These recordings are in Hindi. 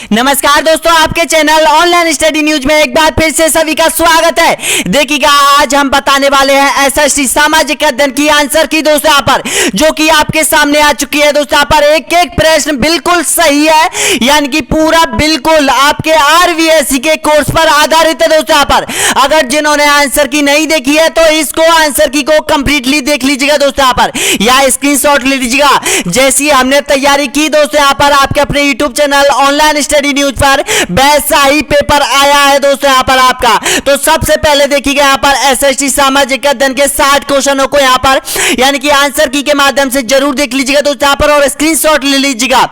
नमस्कार दोस्तों, आपके चैनल ऑनलाइन स्टडी न्यूज में एक बार फिर से सभी का स्वागत है। देखिएगा, आज हम बताने वाले हैं एसएसटी सामाजिक अध्ययन की आंसर की दोस्तों यहाँ पर, जो कि आपके सामने आ चुकी है दोस्तों। यहाँ पर एक एक प्रश्न बिल्कुल सही है, यानी कि पूरा बिल्कुल आपके आरवीएससी के कोर्स पर आधारित है दोस्तों। यहाँ पर अगर जिन्होंने आंसर की नहीं देखी है तो इसको आंसर की को कंप्लीटली देख लीजिएगा दोस्तों। यहाँ पर या स्क्रीनशॉट ले लीजिएगा। जैसी हमने तैयारी की दोस्तों, यहाँ पर आपके अपने YouTube channel online study news पर वैसा ही पेपर आया है दोस्तों यहाँ पर आपका। तो सबसे पहले देखिएगा, यहाँ पर एसएसटी सामाजिक अध्ययन के 60 क्वेश्चनों को यहाँ पर यानी कि आंसर की के माध्यम से जरूर देख लीजिएगा दोस्तों यहाँ पर, और स्क्रीनशॉट ले लीजिएगा।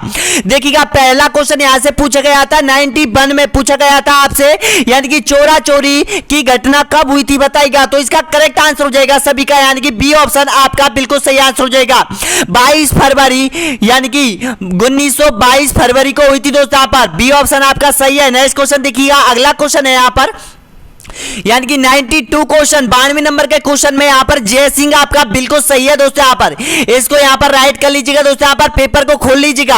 देखिएगा, पहला क्वेश्चन यहाँ से पूछा गया था 91 में पूछा गया था आपसे, यानी कि चोरा चोरी की घटना कब हुई थी बताइएगा। तो इसका करेक्ट आंसर हो जाएगा सभी का, यानी कि बी ऑप्शन आपका बिल्कुल सही आंसर हो जाएगा। 22 फरवरी यानी कि 1922 फरवरी को हुई थी दोस्तों यहाँ पर, बी ऑप्शन आपका सही है। नेक्स्ट क्वेश्चन देखिएगा, अगला क्वेश्चन है यहाँ पर यानी कि 92 क्वेश्चन 92 नंबर के क्वेश्चन में यहाँ पर जय सिंह आपका बिल्कुल सही है दोस्तों। यहाँ पर इसको यहाँ पर राइट कर लीजिएगा दोस्तों, यहाँ पर पेपर को खोल लीजिएगा।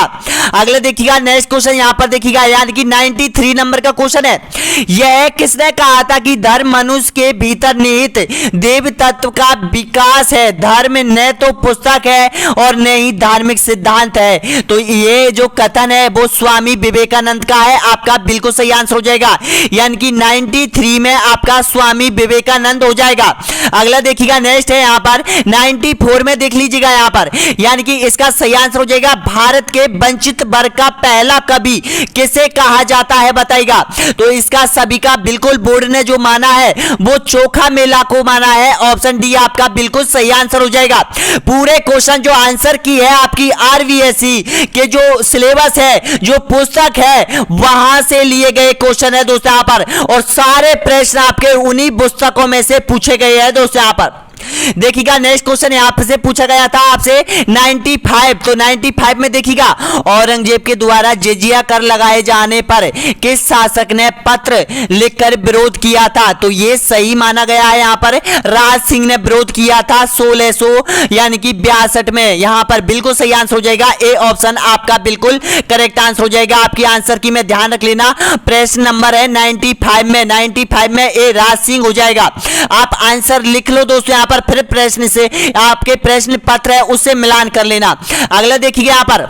अगले देखिएगा, नेक्स्ट क्वेश्चन यहाँ पर देखिएगा, यानी कि 93 नंबर का क्वेश्चन है, यह किसने कहा था कि धर्म मनुष्य के भीतर निहित देव तत्व का विकास है। धर्म न तो पुस्तक है और न ही धार्मिक सिद्धांत है। तो ये जो कथन है वो स्वामी विवेकानंद का है, आपका बिल्कुल सही आंसर हो जाएगा, यानी कि 93 में आपका स्वामी विवेकानंद हो जाएगा। अगला देखिएगा, नेक्स्ट है यहाँ पर 94 में देख लीजिएगा यहाँ पर, यानी कि इसका सही आंसर हो जाएगा, भारत के वंचित वर्ग का पहला कवि किसे कहा जाता है बताइएगा। तो इसका सभी का बिल्कुल बोर्ड ने जो माना है वो चोखा मेला को माना है, ऑप्शन डी आपका बिल्कुल सही आंसर हो जाएगा। पूरे क्वेश्चन जो आंसर की है आपकी आरवीएससी के जो सिलेबस है, जो पुस्तक है, वहां से लिए गए क्वेश्चन है दोस्तों यहाँ पर, और सारे प्रश्न आपके उन्हीं पुस्तकों में से पूछे गए हैं दोस्तों यहाँ पर। देखिएगा, नेक्स्ट क्वेश्चन यहाँ से पूछा गया था आपसे 95, तो 95 में देखिएगा, औरंगजेब के द्वारा जजिया कर लगाए जाने पर किस शासक ने पत्र लिखकर विरोध किया था। तो ये सही माना गया है, यहाँ पर राज सिंह ने विरोध किया था 1600 यानी कि 62 में। यहाँ पर बिल्कुल सही आंसर हो जाएगा, ए ऑप्शन आपका बिल्कुल करेक्ट आंसर हो जाएगा। आपकी आंसर की में ध्यान रख लेना, प्रश्न नंबर है 95 में ए राज सिंह हो जाएगा। आप आंसर लिख लो दोस्तों यहाँ पर, फिर प्रश्न से आपके प्रश्न पत्र है उससे मिलान कर लेना। अगला देखिए यहाँ पर,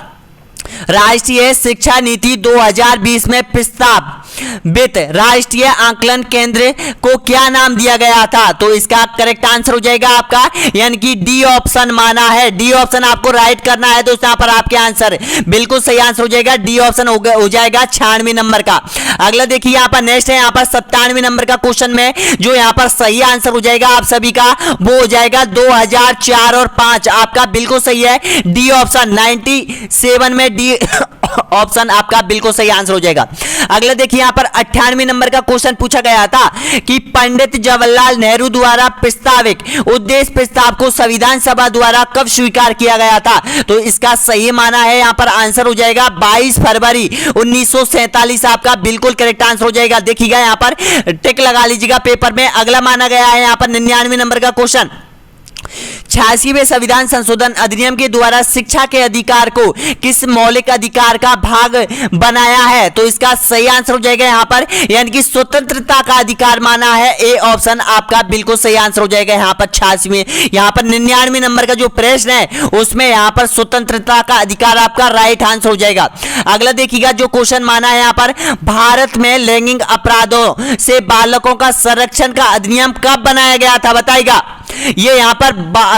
राष्ट्रीय शिक्षा नीति 2020 में प्रस्तावित राष्ट्रीय आंकलन केंद्र को क्या नाम दिया गया था। तो इसका करेक्ट आंसर हो जाएगा आपका, यानी कि डी ऑप्शन माना है। डी ऑप्शन आपको राइट करना है दोस्तों यहाँ पर, आपके आंसर बिल्कुल सही आंसर हो जाएगा, डी ऑप्शन हो जाएगा 96 नंबर का। अगला देखिए यहाँ पर, नेक्स्ट है यहाँ पर 97 नंबर का क्वेश्चन में जो यहाँ पर सही आंसर हो जाएगा आप सभी का, वो हो जाएगा 2004 और 5, आपका बिल्कुल सही है, डी ऑप्शन 97 में डी ऑप्शन आपका बिल्कुल सही आंसर हो जाएगा। अगला देखिए यहाँ पर 98 नंबर का क्वेश्चन पूछा गया था कि पंडित जवाहरलाल नेहरू द्वारा प्रस्तावित उद्देश्य प्रस्ताव को संविधान सभा द्वारा कब स्वीकार किया गया था। तो इसका सही माना है यहाँ पर आंसर हो जाएगा 22 फरवरी 1947, आपका बिल्कुल करेक्ट आंसर हो जाएगा। देखिएगा यहाँ पर टिक लगा लीजिएगा पेपर में। अगला माना गया है यहाँ पर 99 नंबर का क्वेश्चन, 86वें संविधान संशोधन अधिनियम के द्वारा शिक्षा के अधिकार को किस मौलिक अधिकार का भाग बनाया है। तो इसका सही आंसर हो जाएगा यहाँ पर, यानी कि स्वतंत्रता का अधिकार माना है, ए ऑप्शन आपका बिल्कुल सही आंसर हो जाएगा यहाँ पर 86वें। यहाँ पर 99 नंबर का जो प्रश्न है उसमें यहाँ पर स्वतंत्रता का अधिकार आपका राइट आंसर हो जाएगा। अगला देखिएगा, जो क्वेश्चन माना है यहाँ पर, भारत में लैंगिक अपराधों से बालकों का संरक्षण का अधिनियम कब बनाया गया था बताइएगा। ये यहाँ पर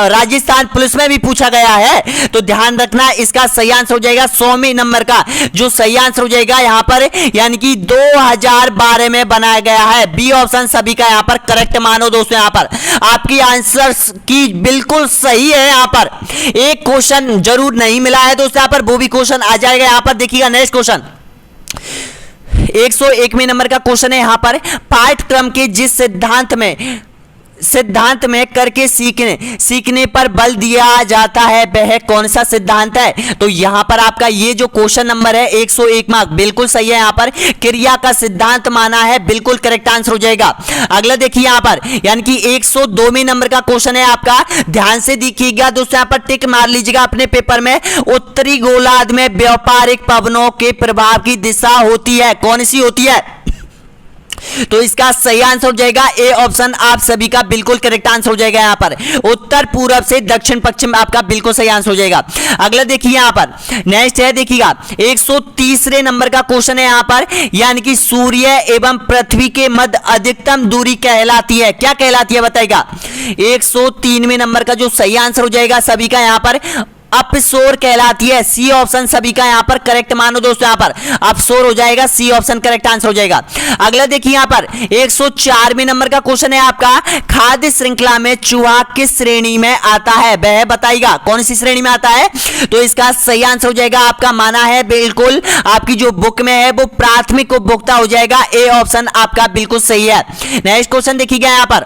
राजस्थान पुलिस में भी पूछा गया है, तो ध्यान रखना, इसका सही आंसर हो जाएगा 100वें नंबर का जो सही आंसर हो जाएगा यहाँ पर, यानी कि 2012 में बनाया गया है। बी ऑप्शन सभी का यहाँ पर करेक्ट मानो दोस्तों। यहाँ पर आपकी आंसर की बिल्कुल सही है। यहाँ पर एक क्वेश्चन जरूर नहीं मिला है दोस्तों यहाँ पर, वो भी क्वेश्चन आ जाएगा यहाँ पर। देखिएगा, नेक्स्ट क्वेश्चन 101वें नंबर का क्वेश्चन है यहाँ पर, पाठ्यक्रम के जिस सिद्धांत में सिद्धांत में करके सीखने पर बल दिया जाता है, वह कौन सा सिद्धांत है? तो यहां पर आपका ये जो क्वेश्चन नंबर है 101 मार्क बिल्कुल सही है। यहां पर क्रिया का सिद्धांत माना है, बिल्कुल करेक्ट आंसर हो जाएगा। अगला देखिए यहां पर, यानी कि 102वें नंबर का क्वेश्चन है आपका, ध्यान से देखिएगा दोस्तों, यहां पर टिक मार लीजिएगा अपने पेपर में। उत्तरी गोलार्ध में व्यापारिक पवनों के प्रभाव की दिशा होती है, कौन सी होती है? तो इसका सही आंसर हो जाएगा ए ऑप्शन, आप सभी का बिल्कुल करेक्ट आंसर हो जाएगा। यहां पर उत्तर पूरब से दक्षिण पश्चिम आपका बिल्कुल सही आंसर हो जाएगा। अगला देखिए यहां पर नेक्स्ट है, देखिएगा 130वें नंबर का क्वेश्चन है यहां पर, यानी कि सूर्य एवं पृथ्वी के मध्य अधिकतम दूरी कहलाती है, क्या कहलाती है बताएगा? 103वें नंबर का जो सही आंसर हो जाएगा सभी का यहां पर अपसोर कहलाती है, सी ऑप्शन सभी का यहां पर करेक्ट मानो दोस्तों, यहां पर अपसोर हो जाएगा, सी ऑप्शन करेक्ट आंसर हो जाएगा। अगला देखिए यहां पर 104वें नंबर का क्वेश्चन है आपका, खाद्य श्रृंखला में चूहा किस श्रेणी में आता है, वह बताइएगा कौन सी श्रेणी में आता है? तो इसका सही आंसर हो जाएगा आपका माना है बिल्कुल, आपकी जो बुक में है वो प्राथमिक उपभोक्ता हो जाएगा, ए ऑप्शन आपका बिल्कुल सही है। नेक्स्ट क्वेश्चन देखिएगा यहां पर,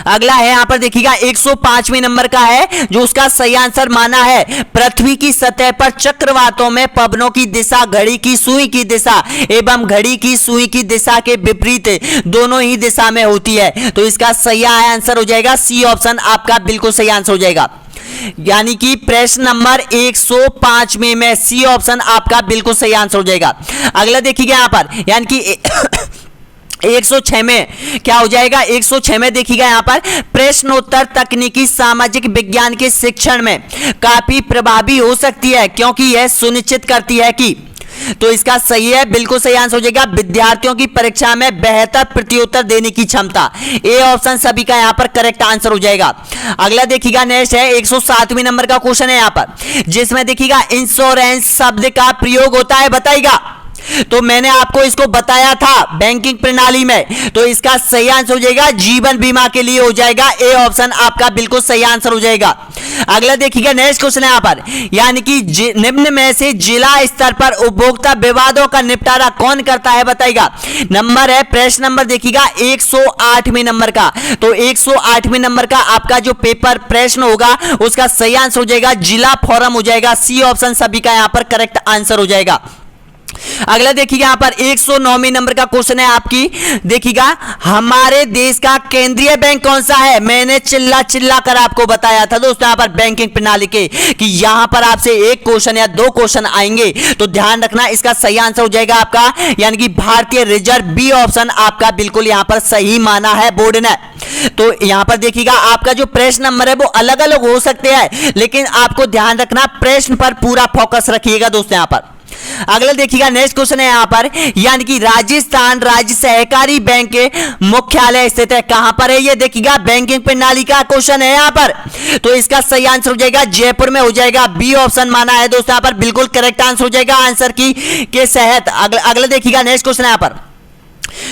अगला है यहां पर देखिएगा 105वें नंबर का है, जो उसका सही आंसर माना है, पृथ्वी की सतह पर चक्रवातों में पवनों की दिशा घड़ी की सुई की दिशा एवं घड़ी की सुई की दिशा के विपरीत दोनों ही दिशा में होती है। तो इसका सही आंसर हो जाएगा सी ऑप्शन, आपका बिल्कुल सही आंसर हो जाएगा। यानी कि प्रश्न नंबर 105 में सी ऑप्शन आपका बिल्कुल सही आंसर हो जाएगा। अगला देखिएगा यहां पर, यानी कि 106 में क्या हो जाएगा? 106 में देखिएगा यहां पर, प्रश्नोत्तर तकनीकी सामाजिक विज्ञान के शिक्षण में काफी प्रभावी हो सकती है, क्योंकि यह सुनिश्चित करती है कि, तो इसका सही है बिल्कुल सही आंसर हो जाएगा, विद्यार्थियों की परीक्षा में बेहतर प्रत्युत्तर देने की क्षमता, ए ऑप्शन सभी का यहां पर करेक्ट आंसर हो जाएगा। अगला देखिएगा नेक्स्ट है 107वें नंबर का क्वेश्चन है यहां पर, जिसमें देखिएगा इंश्योरेंस शब्द का प्रयोग होता है, बताइएगा। तो मैंने आपको इसको बताया था बैंकिंग प्रणाली में, तो इसका सही आंसर हो जाएगा जीवन बीमा के लिए हो जाएगा, ए ऑप्शन आपका बिल्कुल सही आंसर हो जाएगा। अगला देखिएगा नेक्स्ट क्वेश्चन है यहां पर, यानी कि निम्न में से जिला स्तर पर उपभोक्ता विवादों का निपटारा कौन करता है, बताइएगा। नंबर है, प्रश्न नंबर देखिएगा 108वें नंबर का, तो 108वें नंबर का आपका जो पेपर प्रश्न होगा उसका सही आंसर हो जाएगा जिला फोरम हो जाएगा, सी ऑप्शन सभी का यहां पर करेक्ट आंसर हो जाएगा। अगला देखिएगा यहां पर 109वें नंबर का क्वेश्चन है आपकी, देखिएगा हमारे देश का केंद्रीय बैंक कौन सा है? मैंने चिल्ला चिल्ला कर आपको बताया था दोस्तों यहां पर बैंकिंग प्रणाली के, कि यहां पर आपसे एक क्वेश्चन या दो क्वेश्चन आएंगे, तो ध्यान रखना इसका सही आंसर हो जाएगा आपका, यानी कि भारतीय रिजर्व, बी ऑप्शन आपका बिल्कुल यहां पर सही माना है बोर्ड ने। तो यहां पर देखिएगा आपका जो प्रश्न नंबर है वो अलग अलग हो सकते हैं, लेकिन आपको ध्यान रखना प्रश्न पर पूरा फोकस रखिएगा दोस्तों यहां पर। अगला देखिएगा नेक्स्ट क्वेश्चन है यहां पर, यानी कि राजस्थान राज्य सहकारी बैंक के मुख्यालय स्थित है, कहां पर है ये? देखिएगा बैंकिंग प्रणाली का क्वेश्चन है यहां पर, तो इसका सही आंसर हो जाएगा जयपुर में हो जाएगा, बी ऑप्शन माना है दोस्तों यहां पर बिल्कुल करेक्ट आंसर हो जाएगा आंसर की के तहत। अगला देखिएगा नेक्स्ट क्वेश्चन है यहां पर,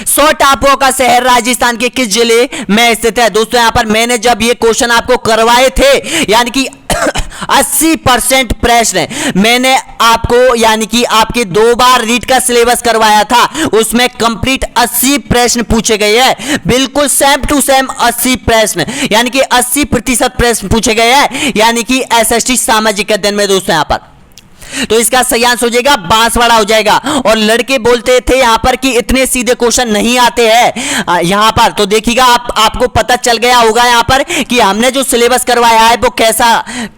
100 टापुओं का शहर राजस्थान के किस जिले में स्थित है? दोस्तों यहां पर मैंने जब ये क्वेश्चन आपको करवाए थे, यानी कि 80% प्रश्न मैंने आपको यानी कि आपके 2 बार रीड का सिलेबस करवाया था, उसमें कंप्लीट 80 प्रश्न पूछे गए हैं, बिल्कुल सेम टू सेम 80 प्रश्न, यानी कि 80% प्रश्न पूछे गए हैं, यानी कि एसएसटी सामाजिक अध्ययन में दोस्तों यहां पर। तो इसका सही आंसर हो जाएगा बांसवाड़ा हो जाएगा। और लड़के बोलते थे यहां पर कि इतने सीधे क्वेश्चन नहीं आते हैं यहां पर, तो देखिएगा आपको पता चल गया होगा यहां पर कि हमने जो सिलेबस करवाया है वो कैसा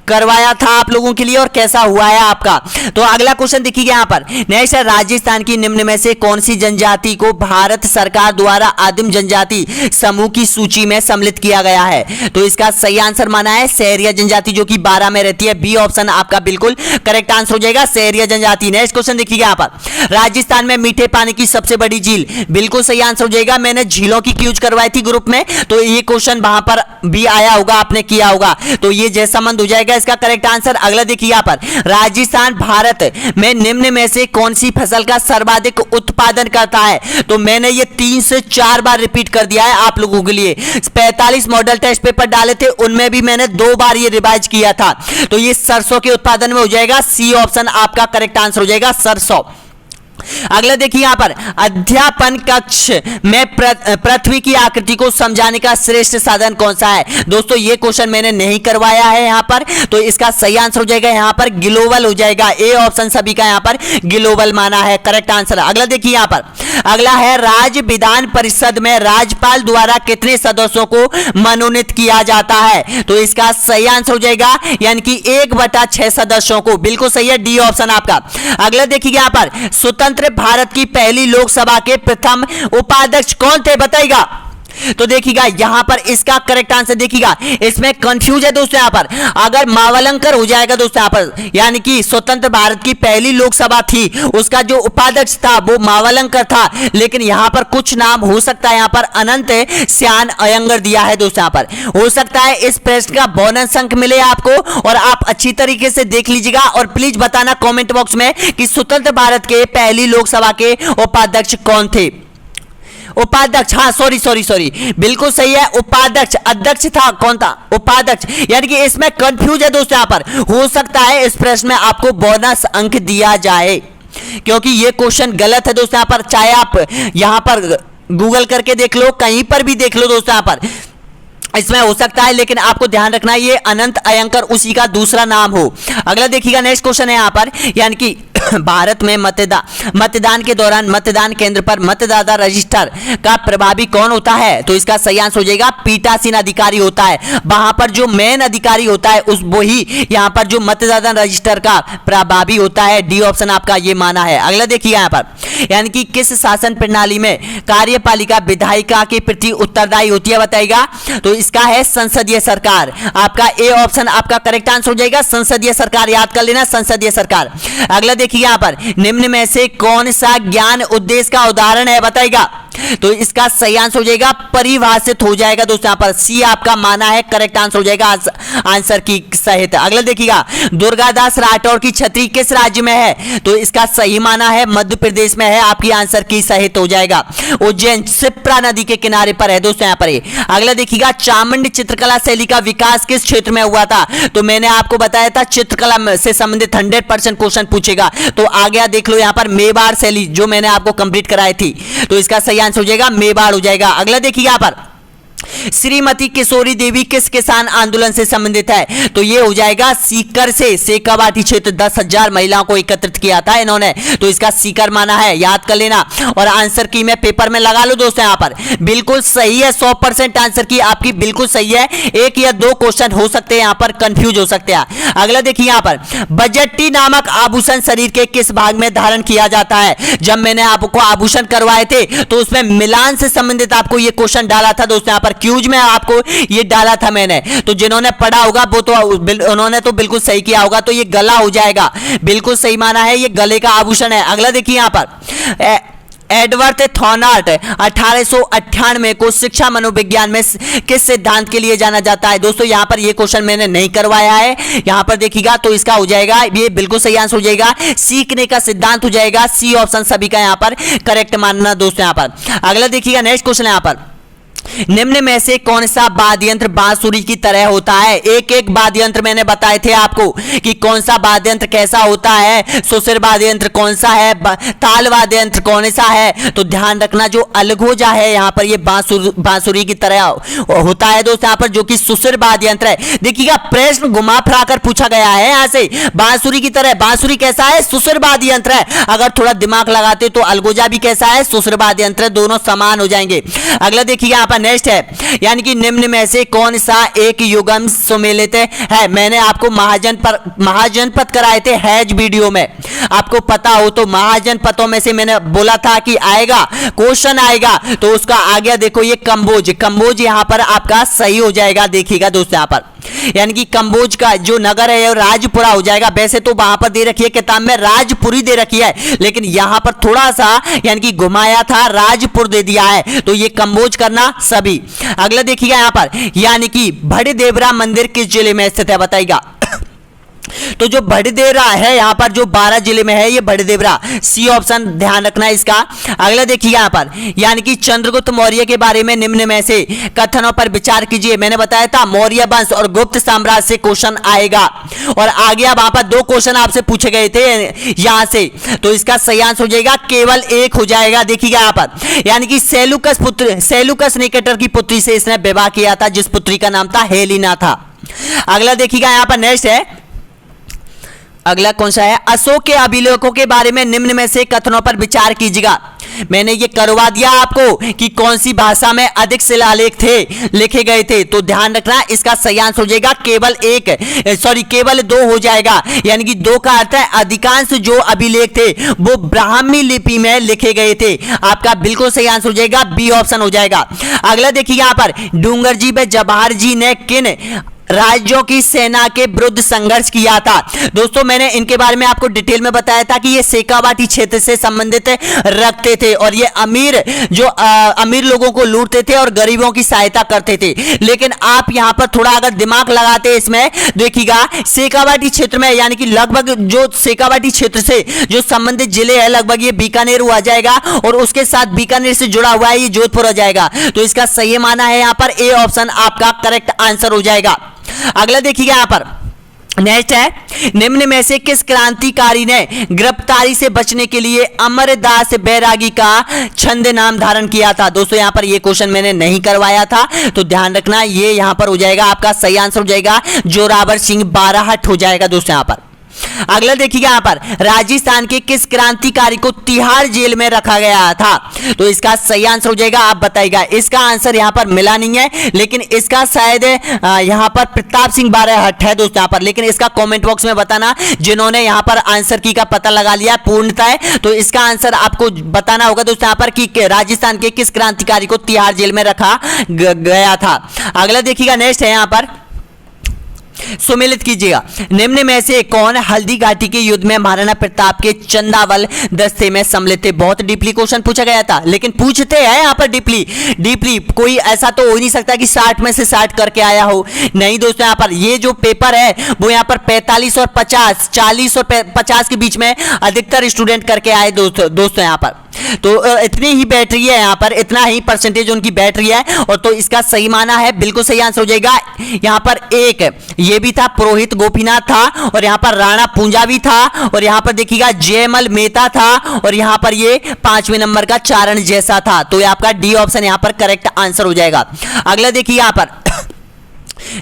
करवाया था आप लोगों के लिए और कैसा हुआ है आपका। तो अगला क्वेश्चन देखिएगा यहां पर, नेक्स्ट है राजस्थान की निम्न में से कौन सी जनजाति को भारत सरकार द्वारा आदिम जनजाति समूह की सूची में सम्मिलित किया गया है? तो इसका सही आंसर माना है सहरिया जनजाति, जो कि 12 में रहती है, बी ऑप्शन आपका बिल्कुल करेक्ट आंसर हो जाएगा सहरिया जनजाति। नेक्स्ट क्वेश्चन देखिएगा यहां पर, राजस्थान में मीठे पानी की सबसे बड़ी झील, बिल्कुल सही आंसर हो जाएगा। मैंने झीलों की क्यूज करवाई थी ग्रुप में, तो ये क्वेश्चन वहां पर भी आया होगा, आपने किया होगा, तो ये जयसमंद हो जाएगा इसका करेक्ट आंसर। अगला देखिए यहां पर, राजस्थान भारत में निम्न में से कौन सी फसल का सर्वाधिक उत्पादन करता है? तो मैंने ये 3 से 4 बार रिपीट कर दिया है आप लोगों के लिए। 45 मॉडल टेस्ट पेपर डाले थे, उनमें भी मैंने 2 बार ये रिवाइज किया था। तो ये सरसों के उत्पादन में हो जाएगा, सी ऑप्शन आपका करेक्ट आंसर हो जाएगा सरसों। अगला देखिए यहां पर अध्यापन कक्ष में पृथ्वी की आकृति को समझाने का श्रेष्ठ साधन कौन सा है। दोस्तों ये क्वेश्चन मैंने नहीं करवाया है यहां पर, तो इसका सही आंसर हो जाएगा यहां पर ग्लोबल हो जाएगा। ए ऑप्शन सभी का यहां पर ग्लोबल माना है करेक्ट आंसर। अगला देखिए यहां पर अगला है राज्य विधान परिषद में राज्यपाल द्वारा कितने सदस्यों को मनोनीत किया जाता है। तो इसका सही आंसर हो जाएगा यानी कि 1/6 सदस्यों को, बिल्कुल सही है डी ऑप्शन आपका। अगला देखिए यहां पर स्वतंत्र भारत की पहली लोकसभा के प्रथम उपाध्यक्ष कौन थे बताइएगा। तो देखिएगा यहां पर इसका करेक्ट आंसर देखिएगा, इसमें कंफ्यूज है दोस्तों यहां पर। अगर मावलंकर हो जाएगा दोस्तों यहां पर, यानी कि स्वतंत्र भारत की पहली लोकसभा थी, उसका जो उपाध्यक्ष था वो मावलंकर था, लेकिन यहां पर कुछ नाम हो सकता है यहां पर अनंत श्यान अयंगर दिया है दोस्तों यहां पर। हो सकता है इस प्रश्न का बोनस अंक मिले आपको, और आप अच्छी तरीके से देख लीजिएगा और प्लीज बताना कमेंट बॉक्स में कि स्वतंत्र भारत के पहली लोकसभा के उपाध्यक्ष कौन थे। उपाध्यक्ष, हाँ सॉरी बिल्कुल सही है उपाध्यक्ष, अध्यक्ष था कौन था उपाध्यक्ष, यानी कि इसमें कंफ्यूज है दोस्तों यहां पर। हो सकता है इस प्रश्न में आपको बोनस अंक दिया जाए, क्योंकि ये क्वेश्चन गलत है दोस्तों यहां पर। चाहे आप यहां पर गूगल करके देख लो, कहीं पर भी देख लो दोस्तों यहां पर, इसमें हो सकता है, लेकिन आपको ध्यान रखना ये अनंत अयंकर उसी का दूसरा नाम हो। अगला देखिएगा नेक्स्ट क्वेश्चन है यहां पर, यानी कि भारत में मतदान के दौरान मतदान केंद्र पर मतदाता रजिस्टर का प्रभावी कौन होता है। तो इसका सही आंसर हो जाएगा पीठासीन अधिकारी होता है। वहां पर जो मेन अधिकारी होता है उस वही यहां पर जो मतदाता रजिस्टर का प्रभावी होता है। डी ऑप्शन आपका ये माना है। अगला देखिए यहां पर, यानी कि किस शासन प्रणाली में कार्यपालिका विधायिका के प्रति उत्तरदायी होती है बताइएगा। तो इसका है संसदीय सरकार। आपका ए ऑप्शन आपका करेक्ट आंसर हो जाएगा, संसदीय सरकार, याद कर लेना संसदीय सरकार। अगला देखिए यहां पर निम्न में से कौन सा ज्ञान उद्देश्य का उदाहरण है बताइएगा। तो इसका सही आंसर हो जाएगा परिभाषित हो जाएगा दोस्तों यहां पर, सी आपका माना है करेक्ट आंसर हो जाएगा आंसर की सहित। अगला देखिएगा दुर्गादास राठौर की छतरी किस राज्य में है। तो इसका सही माना है मध्य प्रदेश में है, आपकी आंसर की सहित हो जाएगा। उज्जैन शिप्रा नदी के किनारे पर है दोस्तों यहां पर। अगला देखिएगा चामुंड चित्रकला शैली का विकास किस क्षेत्र में हुआ था। तो मैंने आपको बताया था चित्रकला से संबंधित 100% क्वेश्चन पूछेगा, तो आ गया देख लो यहां पर मेवाड़ शैली जो मैंने आपको कंप्लीट कराई थी। तो इसका सही आंसर हो जाएगा मेवाड़ हो जाएगा। अगला देखिए यहां पर श्रीमती किशोरी देवी किस किसान आंदोलन से संबंधित है। तो ये हो जाएगा सीकर से, सेकावाटी क्षेत्र 10,000 महिलाओं को एकत्रित किया था इन्होंने, तो इसका सीकर माना है, याद कर लेना। और आंसर की मैं पेपर में लगा लो दोस्तों यहां पर, बिल्कुल सही है 100% आंसर की आपकी बिल्कुल सही है। एक या दो क्वेश्चन हो सकते हैं यहां पर कंफ्यूज हो सकते हैं। अगला देखिए यहां पर बजट्टी नामक आभूषण शरीर के किस भाग में धारण किया जाता है। जब मैंने आपको आभूषण करवाए थे तो उसमें मिलान से संबंधित आपको ये क्वेश्चन डाला था दोस्तों यहां पर, क्यूज में आपको ये डाला था मैंने, तो जिन्होंने पढ़ा होगा वो तो उन्होंने तो बिल्कुल सही किया होगा। तो ये गला हो जाएगा, बिल्कुल सही माना है, ये गले का आभूषण है। अगला देखिए यहां पर एडवर्ड थॉर्नाट 1898 को शिक्षा मनोविज्ञान में किस सिद्धांत के लिए जाना जाता है। दोस्तों यहां पर ये क्वेश्चन मैंने नहीं करवाया है, यहां पर देखिएगा तो इसका हो जाएगा ये बिल्कुल सही आंसर हो जाएगा सीखने का सिद्धांत हो जाएगा। सी ऑप्शन सभी का यहां पर करेक्ट मानना दोस्तों यहां पर। अगला देखिएगा नेक्स्ट क्वेश्चन यहां पर निम्न में से कौन सा वाद्य यंत्र बांसुरी की तरह होता है। एक एक वाद्य यंत्र मैंने बताए थे आपको कि कौन सा वाद्य यंत्र कैसा होता है, सुसिर वाद्य यंत्र कौन सा है, ताल वाद्य यंत्र कौन सा है। तो ध्यान रखना जो अलगोजा है यहाँ पर ये बांसुरी की तरह होता है दोस्तों यहाँ पर, जो कि सुसिर वाद्य यंत्र है। देखिएगा प्रश्न घुमा फिरा कर पूछा गया है यहाँ से, बांसुरी की तरह, बांसुरी कैसा है, सुसिर वाद्य यंत्र है। अगर थोड़ा दिमाग लगाते तो अलगोजा भी कैसा है, सुसिर वाद्य यंत्र है, दोनों समान हो जाएंगे। अगला देखिए यहाँ पर नेक्स्ट है, यानी कि निम्न में से कौन सा एक युगम सम्मिलित है। मैंने आपको महाजनपद कराए थे हैज वीडियो में, आपको पता हो तो महाजनपदों में से मैंने बोला था कि आएगा क्वेश्चन आएगा, तो उसका आ गया देखो ये कंबोज यहां पर आपका सही हो जाएगा। देखिएगा दोस्तों यहां पर यानी कि कंबोज का जो नगर है राजपुरा हो जाएगा। वैसे तो वहां पर दे रखी है किताब में राजपुरी दे रखी है, लेकिन यहां पर थोड़ा सा यानी कि घुमाया था, राजपुर दे दिया है, तो ये कंबोज करना सभी। अगला देखिएगा यहां पर, यानी कि बड़े देवरा मंदिर किस जिले में स्थित है बताइएगा। तो जो बड़देवरा है यहाँ पर जो 12 जिले में है, ये बड़देवरा, सी ऑप्शन ध्यान रखना है इसका। अगला देखिए यहाँ पर, यानी कि चंद्रगुप्त मौर्य के बारे में निम्न में से कथनों पर विचार कीजिए। मैंने बताया था मौर्य वंश और गुप्त साम्राज्य से क्वेश्चन आएगा, और आगे अब वहां पर 2 क्वेश्चन आपसे पूछे गए थे यहां से, तो इसका सही आंसर हो जाएगा केवल 1 हो जाएगा। देखिएगा यहाँ पर, यानी कि सेलुकस निकेटर की पुत्री से इसने विवाह किया था, जिस पुत्री का नाम था हेलिना था। अगला देखिएगा यहाँ पर, नेक्स्ट है, अगला कौन सा है, अशोक के अभिलेखों के बारे में निम्न में से कथनों पर विचार कीजिएगा। मैंने ये करवा दिया आपको कि कौन सी भाषा में अधिक शिलालेख थे, लिखे गए थे, तो ध्यान रखना इसका सही आंसर हो जाएगा केवल 2 हो जाएगा। यानी कि 2 का अर्थ है अधिकांश जो अभिलेख थे वो ब्राह्मी लिपि में लिखे गए थे। आपका बिल्कुल सही आंसर हो जाएगा बी ऑप्शन हो जाएगा। अगला देखिए यहां पर, डूंगरजी में जवाहर जी ने किन राज्यों की सेना के विरुद्ध संघर्ष किया था। दोस्तों मैंने इनके बारे में आपको डिटेल में बताया था कि ये शेखावाटी क्षेत्र से संबंधित रखते थे, और ये अमीर लोगों को लूटते थे और गरीबों की सहायता करते थे। लेकिन आप यहां पर थोड़ा अगर दिमाग लगाते इसमें देखिएगा, शेखावाटी क्षेत्र में यानी कि लगभग जो शेखावाटी क्षेत्र से जो संबंधित जिले हैं, लगभग ये बीकानेर आ जाएगा, और उसके साथ बीकानेर से जुड़ा हुआ है ये जोधपुर हो जाएगा। तो इसका सही माना है यहाँ पर ए ऑप्शन आपका करेक्ट आंसर हो जाएगा। अगला देखिएगा यहां पर, नेक्स्ट है, निम्न में से किस क्रांतिकारी ने गिरफ्तारी से बचने के लिए अमरदास बैरागी का छंद नाम धारण किया था। दोस्तों यहां पर ये क्वेश्चन मैंने नहीं करवाया था, तो ध्यान रखना ये यहां पर हो जाएगा आपका सही आंसर हो जाएगा जोरावर सिंह बाराहट हो जाएगा दोस्तों यहां पर। अगला देखिएगा यहां पर, राजस्थान के किस क्रांतिकारी को तिहाड़ जेल में रखा गया था, तो इसका सही आंसर हो जाएगा, आप बताइएगा। इसका आंसर यहां पर मिला नहीं है, लेकिन इसका शायद यहां पर प्रताप सिंह बाराहट है दोस्तों यहां पर, लेकिन इसका कमेंट बॉक्स में बताना जिन्होंने यहां पर आंसर की का पता लगा लिया पूर्णतः, तो इसका आंसर आपको बताना होगा दोस्तों यहां पर कि राजस्थान के किस क्रांतिकारी को तिहाड़ जेल में रखा गया था। अगला देखिएगा, नेक्स्ट है यहां पर, सुमेलित कीजिएगा, निम्न में से कौन हल्दी घाटी के युद्ध में महाराणा प्रताप के चंदावल दस्ते में सम्मिलित थे। बहुत डीपली क्वेश्चन पूछा गया था, लेकिन पूछते हैं यहाँ पर डीपली कोई ऐसा तो हो ही नहीं सकता कि 60 में से 60 करके आया हो। नहीं दोस्तों, यहाँ पर ये जो पेपर है वो यहाँ पर 45 और 50, 40 और 50 के बीच में अधिकतर स्टूडेंट करके आए दोस्तों यहाँ पर। तो इतनी ही बैटरी है यहाँ पर, इतना ही परसेंटेज उनकी बैटरी है, और तो इसका सही माना है, बिल्कुल सही आंसर हो जाएगा। यहाँ पर एक ये भी था, पुरोहित गोपीनाथ था, और यहाँ पर राणा पूंजा भी था, और यहाँ पर देखिएगा जयमल मेहता था, और यहाँ पर ये 5वें नंबर का चारण जैसा था। तो ये आपका डी ऑप्शन यहाँ पर करेक्ट आंसर हो जाएगा। अगला देखिए यहाँ पर,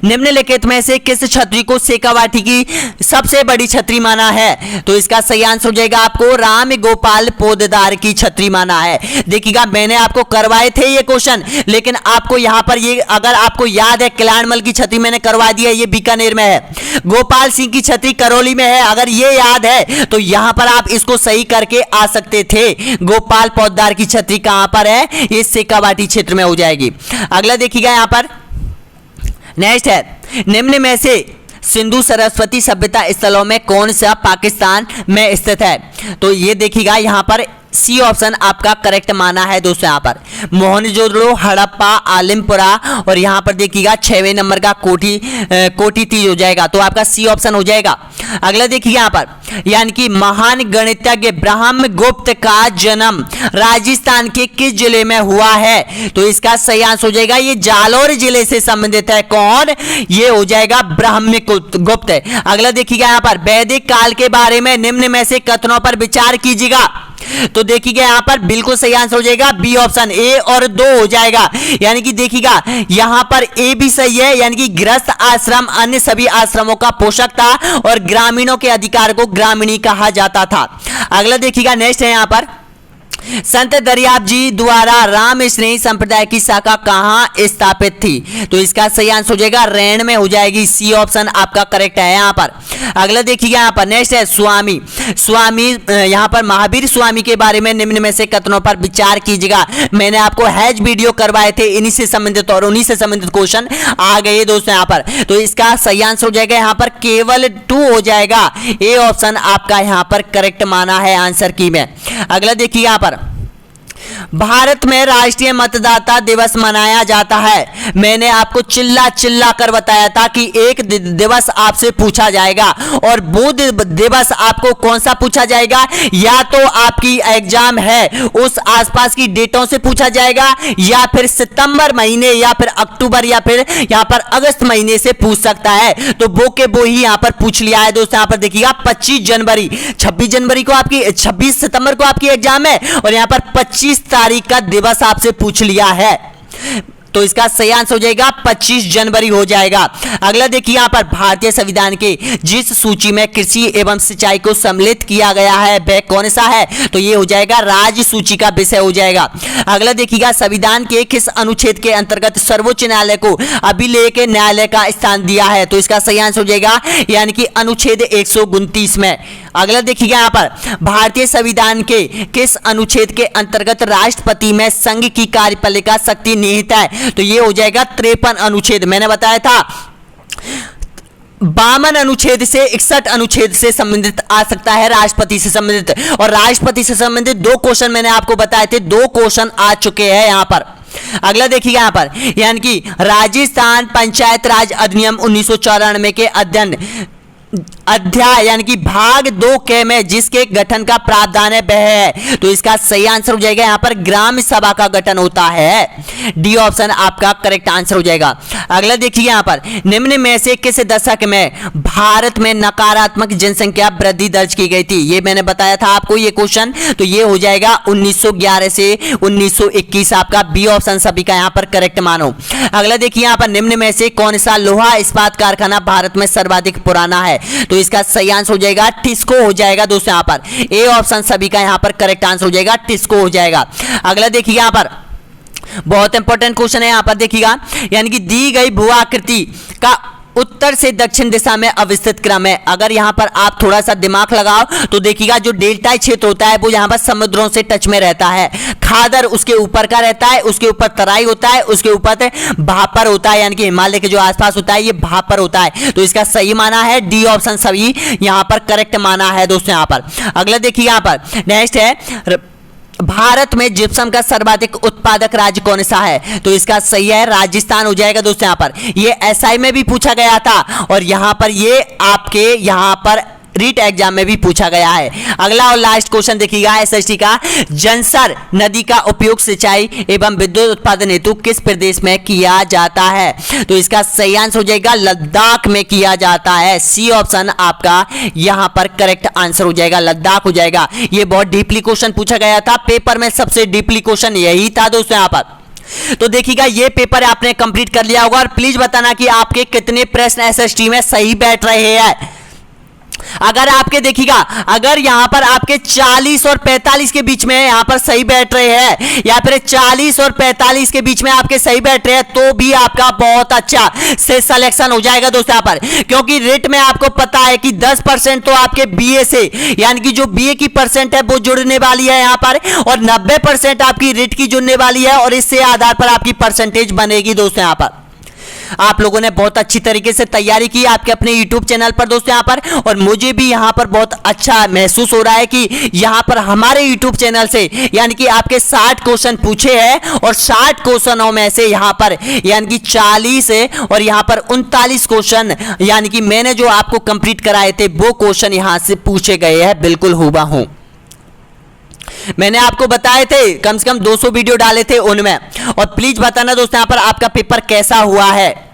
निम्नलिखित में से किस छतरी को शेखावाटी की सबसे बड़ी छतरी माना है, तो इसका सही आंसर हो जाएगा आपको राम गोपाल पोद्दार की छतरी माना है। देखिएगा मैंने आपको करवाए थे ये क्वेश्चन, लेकिन आपको यहां पर ये अगर आपको याद है किलाड़मल की छतरी मैंने करवा दी है, ये बीकानेर में है। गोपाल सिंह की छतरी करौली में है, अगर ये याद है तो यहां पर आप इसको सही करके आ सकते थे। गोपाल पोद्दार की छतरी कहां पर है, ये शेखावाटी क्षेत्र में हो जाएगी। अगला देखिएगा यहां पर, नेक्स्ट है, निम्न में से सिंधु सरस्वती सभ्यता स्थलों में कौन सा पाकिस्तान में स्थित है, तो ये देखिएगा यहां पर सी ऑप्शन आपका करेक्ट माना है दोस्तों। यहां पर मोहनजोदड़ो, हड़प्पा, आलिमपुरा, और यहां पर देखिएगा 6वें नंबर का कोठी तीज हो जाएगा, तो आपका सी ऑप्शन हो जाएगा। अगला देखिए यहां पर, यानी कि महान गणितज्ञ ब्रह्मगुप्त का जन्म राजस्थान के किस जिले में हुआ है, तो इसका सही आंसर हो जाएगा ये जालौर जिले से संबंधित है। कौन, ये हो जाएगा ब्रह्मगुप्त। अगला देखिएगा यहां पर, वैदिक काल के बारे में निम्न में से कथनों पर विचार कीजिएगा, तो देखिएगा यहां पर बिल्कुल सही आंसर हो जाएगा बी ऑप्शन, ए और 2 हो जाएगा। यानी कि देखिएगा यहां पर ए भी सही है, यानी कि गृहस्थ आश्रम अन्य सभी आश्रमों का पोषक था और ग्रामीणों के अधिकार को ग्रामीणी कहा जाता था। अगला देखिएगा, नेक्स्ट है यहां पर, संत दरियाब जी द्वारा राम स्नेही संप्रदाय की शाखा कहां स्थापित थी, तो इसका सही आंसर हो जाएगा रैन में हो जाएगी, सी ऑप्शन आपका करेक्ट है यहां पर। अगला देखिएगा यहां पर, नेक्स्ट है स्वामी यहां पर महावीर स्वामी के बारे में निम्न में से कथनों पर विचार कीजिएगा। मैंने आपको हैज वीडियो करवाए थे इन्हीं से संबंधित, और उन्हीं से संबंधित क्वेश्चन आ गए दोस्तों यहां पर, तो इसका सही आंसर हो जाएगा यहां पर केवल 2 हो जाएगा, ए ऑप्शन आपका यहां पर करेक्ट माना है आंसर की में। अगला देखिए यहां पर, भारत में राष्ट्रीय मतदाता दिवस मनाया जाता है। मैंने आपको चिल्ला चिल्ला कर बताया था कि एक दिवस आपसे पूछा जाएगा, और वो दिवस आपको कौन सा पूछा जाएगा, या तो आपकी एग्जाम है उस आसपास की डेटों से पूछा जाएगा, या फिर सितंबर महीने, या फिर अक्टूबर, या फिर यहां पर अगस्त महीने से पूछ सकता है। तो वो के वो ही यहां पर पूछ लिया है दोस्तों। यहां पर देखिएगा 25 जनवरी, 26 जनवरी को आपकी 26 सितंबर को आपकी एग्जाम है, और यहां पर 25 तारीख का दिवस आपसे पूछ लिया है। तो इसका सही आंसर हो जाएगा 25 जनवरी हो जाएगा। अगला देखिए यहां पर भारतीय संविधान के जिस सूची में कृषि एवं सिंचाई को सम्मिलित किया गया है वह कौन सा है, तो ये हो जाएगा राज्य सूची का विषय हो जाएगा। अगला देखिएगा संविधान के किस अनुच्छेद के अंतर्गत सर्वोच्च न्यायालय को अभिलेख न्यायालय का स्थान दिया है, तो इसका सही आंसर हो जाएगा यानी कि अनुच्छेद 129 में। अगला देखिएगा यहां पर भारतीय संविधान के किस अनुच्छेद के अंतर्गत राष्ट्रपति में संघ की कार्यपालिका शक्ति निहित है, तो ये हो जाएगा 53 अनुच्छेद। मैंने बताया था 52 अनुच्छेद से 61 अनुच्छेद से संबंधित आ सकता है राष्ट्रपति से संबंधित, और राष्ट्रपति से संबंधित 2 क्वेश्चन मैंने आपको बताए थे, 2 क्वेश्चन आ चुके हैं यहां पर। अगला देखिएगा यहां पर यानी कि राजस्थान पंचायत राज अधिनियम 1994 के अध्याय यानी कि भाग 2 के में जिसके गठन का प्रावधान है वह है, तो इसका सही आंसर हो जाएगा यहां पर ग्राम सभा का गठन होता है। डी ऑप्शन आपका करेक्ट आंसर हो जाएगा। अगला देखिए यहां पर निम्न में से किस दशक में भारत में नकारात्मक जनसंख्या वृद्धि दर्ज की गई थी, ये मैंने बताया था आपको ये क्वेश्चन, तो ये हो जाएगा 1911 से 1921 आपका बी ऑप्शन सभी का यहां पर करेक्ट मानो। अगला देखिए यहां पर निम्न में से कौन सा लोहा इस्पात कारखाना भारत में सर्वाधिक पुराना है, तो इसका सही आंसर हो जाएगा टिस्को हो जाएगा दोस्तों। यहां पर ए ऑप्शन सभी का यहां पर करेक्ट आंसर हो जाएगा टिस्को हो जाएगा। अगला देखिए यहां पर बहुत इंपॉर्टेंट क्वेश्चन है, यहां पर देखिएगा यानी कि दी गई भू आकृति का उत्तर से दक्षिण दिशा में अवस्थित क्रम है। अगर यहां पर आप थोड़ा सा दिमाग लगाओ तो देखिएगा जो डेल्टाई क्षेत्र होता है वो यहां पर समुद्रों से टच में रहता है, खादर उसके ऊपर का रहता है, उसके ऊपर तराई होता है, उसके ऊपर भापर होता है यानी कि हिमालय के जो आसपास होता है ये भापर होता है, तो इसका सही माना है डी ऑप्शन सभी यहां पर करेक्ट माना है दोस्तों। यहां पर अगला देखिए यहां पर नेक्स्ट है भारत में जिप्सम का सर्वाधिक उत्पादक राज्य कौन सा है, तो इसका सही है राजस्थान हो जाएगा दोस्तों। यहां पर ये एसआई में भी पूछा गया था, और यहां पर ये आपके यहां पर रीट एग्जाम में भी पूछा गया है। अगला और लास्ट क्वेश्चन देखिएगा एसएसटी का, जंसर नदी का उपयोग सिंचाई एवं विद्युत उत्पादन हेतु किस प्रदेश में किया जाता है, तो इसका सही आंसर हो जाएगा लद्दाख में किया जाता है। सी ऑप्शन आपका यहां पर करेक्ट आंसर हो जाएगा, लद्दाख हो जाएगा। ये बहुत डीपली क्वेश्चन पूछा गया था, पेपर में सबसे डीपली क्वेश्चन यही था दोस्तों यहां पर। तो देखिएगा ये पेपर आपने कंप्लीट कर लिया होगा, और प्लीज बताना कि आपके कितने प्रश्न एसएसटी में सही बैठ रहे हैं। अगर आपके देखिएगा अगर यहां पर आपके 40 और 45 के बीच में यहां पर सही बैठ रहे हैं, या फिर 40 और 45 के बीच में आपके सही बैठ रहे हैं, तो भी आपका बहुत अच्छा से सिलेक्शन हो जाएगा दोस्तों यहां पर। क्योंकि रेट में आपको पता है कि 10% तो आपके बीए से यानी कि जो बीए की परसेंट है वो जुड़ने वाली है यहां पर, और 90% आपकी रेट की जुड़ने वाली है, और इससे आधार पर आपकी परसेंटेज बनेगी दोस्तों यहां पर। आप लोगों ने बहुत अच्छी तरीके से तैयारी की आपके अपने YouTube चैनल पर दोस्तों यहां पर, और मुझे भी यहां पर बहुत अच्छा महसूस हो रहा है कि यहां पर हमारे YouTube चैनल से यानी कि आपके 60 क्वेश्चन पूछे हैं, और 60 क्वेश्चनों में से यहां पर यानी कि 40 और यहां पर 39 क्वेश्चन यानी कि मैंने जो आपको कंप्लीट कराए थे वो क्वेश्चन यहां से पूछे गए हैं बिल्कुल हूबहू। मैंने आपको बताए थे कम से कम 200 वीडियो डाले थे उनमें, और प्लीज बताना दोस्तों यहां पर आपका पेपर कैसा हुआ है।